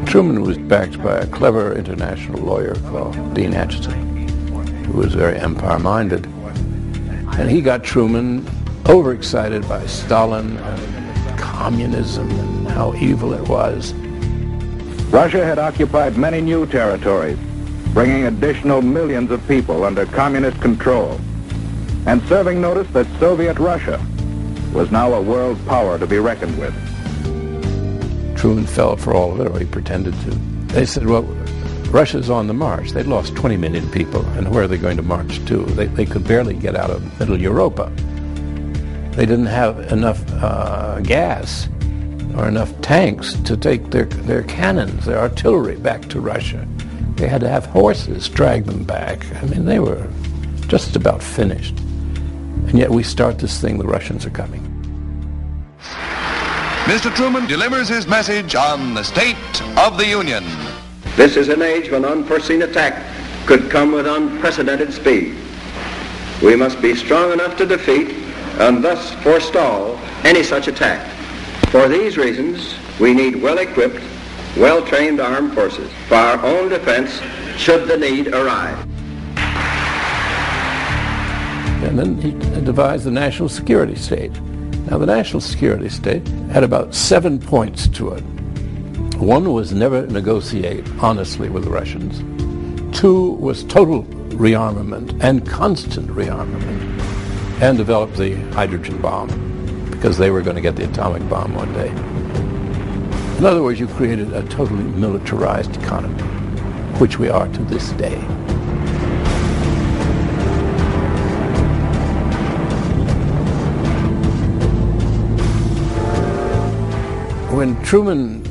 Truman was backed by a clever international lawyer called Dean Acheson, who was very empire-minded. And he got Truman overexcited by Stalin and communism and how evil it was. Russia had occupied many new territories, bringing additional millions of people under communist control, and serving notice that Soviet Russia was now a world power to be reckoned with. Truman fell for all of it, or he pretended to. They said, well, Russia's on the march. They'd lost 20 million people, and where are they going to march to? They could barely get out of Middle Europa. They didn't have enough gas or enough tanks to take their cannons, their artillery back to Russia. They had to have horses drag them back. I mean, they were just about finished. And yet we start this thing, the Russians are coming. Mr. Truman delivers his message on the State of the Union. This is an age when unforeseen attack could come with unprecedented speed. We must be strong enough to defeat and thus forestall any such attack. For these reasons, we need well-equipped, well-trained armed forces for our own defense should the need arise. And then he devised the national security state. Now, the national security state had about 7 points to it. One was never negotiate honestly with the Russians. 2 was total rearmament and constant rearmament, and develop the hydrogen bomb, because they were going to get the atomic bomb one day. In other words, you created a totally militarized economy, which we are to this day. When Truman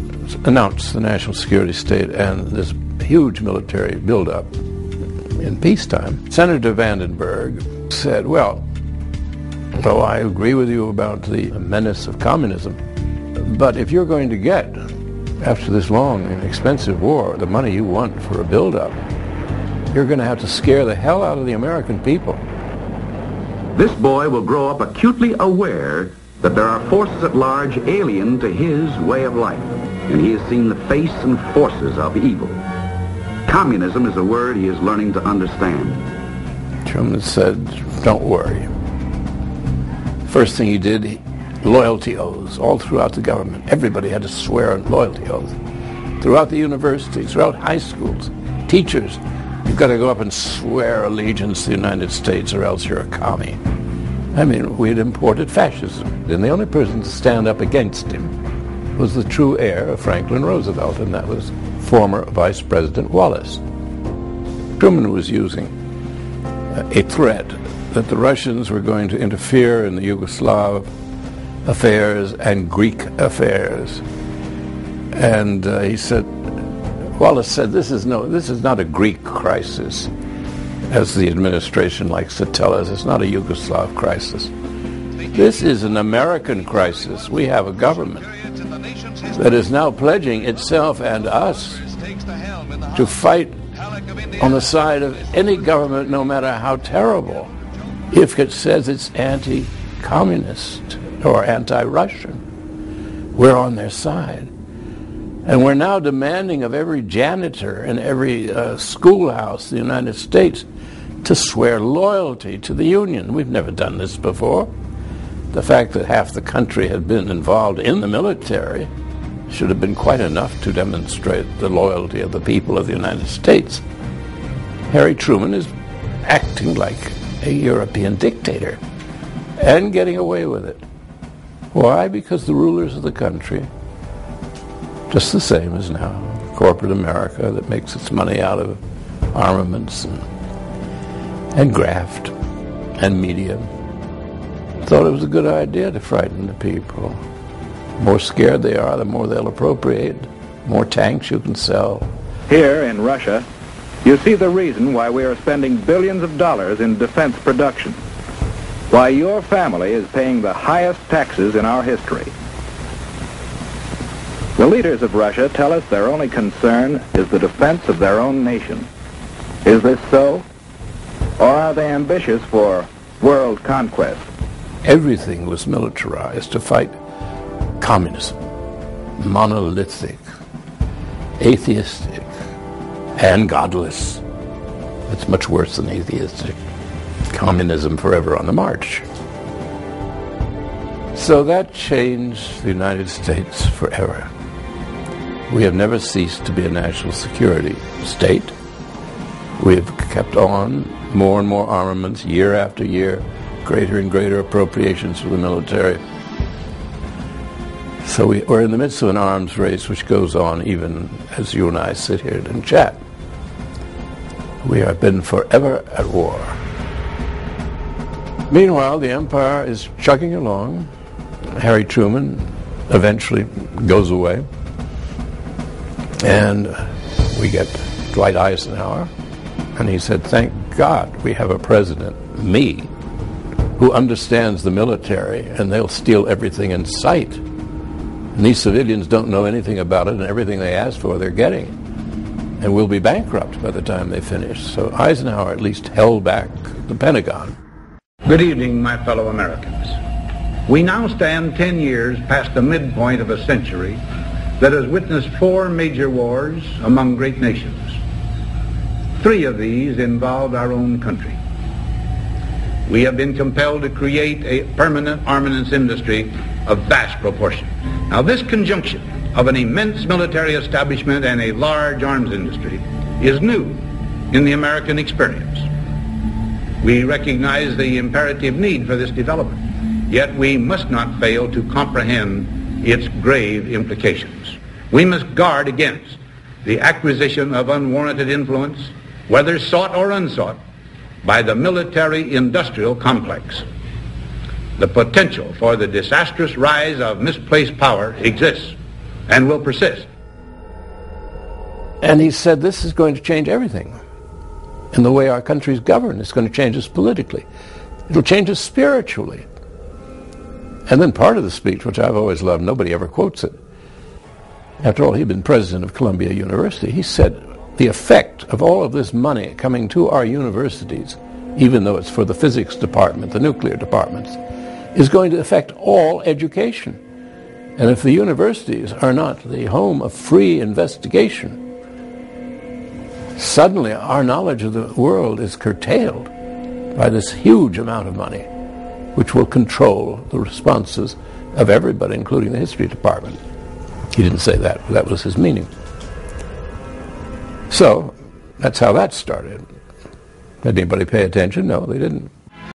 announced the national security state and this huge military buildup in peacetime, Senator Vandenberg said, well, I agree with you about the menace of communism, but if you're going to get, after this long and expensive war, the money you want for a buildup, you're going to have to scare the hell out of the American people. This boy will grow up acutely aware that there are forces at large alien to his way of life, and he has seen the face and forces of evil. Communism is a word he is learning to understand. Truman said, don't worry. First thing he did, loyalty oaths all throughout the government. Everybody had to swear a loyalty oath. Throughout the universities, throughout high schools, teachers, you've got to go up and swear allegiance to the United States or else you're a commie. I mean, we had imported fascism, and the only person to stand up against him was the true heir of Franklin Roosevelt, and that was former Vice President Wallace. Truman was using a threat that the Russians were going to interfere in the Yugoslav affairs and Greek affairs. And Wallace said, this is not a Greek crisis, as the administration likes to tell us. It's not a Yugoslav crisis. This is an American crisis. We have a government that is now pledging itself and us to fight on the side of any government, no matter how terrible, if it says it's anti-communist or anti-Russian. We're on their side. And we're now demanding of every janitor in every schoolhouse in the United States to swear loyalty to the Union. We've never done this before. The fact that half the country had been involved in the military should have been quite enough to demonstrate the loyalty of the people of the United States. Harry Truman is acting like a European dictator and getting away with it. Why? Because the rulers of the country, just the same as now, corporate America that makes its money out of armaments and graft and media, thought it was a good idea to frighten the people. The more scared they are, the more they'll appropriate, more tanks you can sell. Here in Russia, you see the reason why we are spending billions of dollars in defense production. Why your family is paying the highest taxes in our history. The leaders of Russia tell us their only concern is the defense of their own nation. Is this so? Or are they ambitious for world conquest? Everything was militarized to fight communism, monolithic. atheistic, and godless. It's much worse than atheistic. Communism forever on the march. So that changed the United States forever. We have never ceased to be a national security state. We have kept on more and more armaments year after year, greater and greater appropriations for the military. So we're in the midst of an arms race which goes on even as you and I sit here and chat. We have been forever at war. Meanwhile, the empire is chugging along. Harry Truman eventually goes away. And we get Dwight Eisenhower. And he said, thank God we have a president, me, who understands the military, and they'll steal everything in sight. And these civilians don't know anything about it, and everything they ask for, they're getting. And we'll be bankrupt by the time they finish. So Eisenhower at least held back the Pentagon. Good evening, my fellow Americans. We now stand 10 years past the midpoint of a century that has witnessed 4 major wars among great nations. 3 of these involved our own country. We have been compelled to create a permanent armaments industry of vast proportion. Now, this conjunction of an immense military establishment and a large arms industry is new in the American experience. We recognize the imperative need for this development, yet we must not fail to comprehend its grave implications. We must guard against the acquisition of unwarranted influence, whether sought or unsought, by the military-industrial complex. The potential for the disastrous rise of misplaced power exists and will persist. And he said this is going to change everything. And the way our country is governed, it's going to change us politically. It'll change us spiritually. And then part of the speech, which I've always loved, nobody ever quotes it. After all, he'd been president of Columbia University. He said, the effect of all of this money coming to our universities, even though it's for the physics department, the nuclear departments, is going to affect all education. And if the universities are not the home of free investigation, suddenly our knowledge of the world is curtailed by this huge amount of money, which will control the responses of everybody, including the history department. He didn't say that, but that was his meaning. So, that's how that started. Did anybody pay attention? No, they didn't.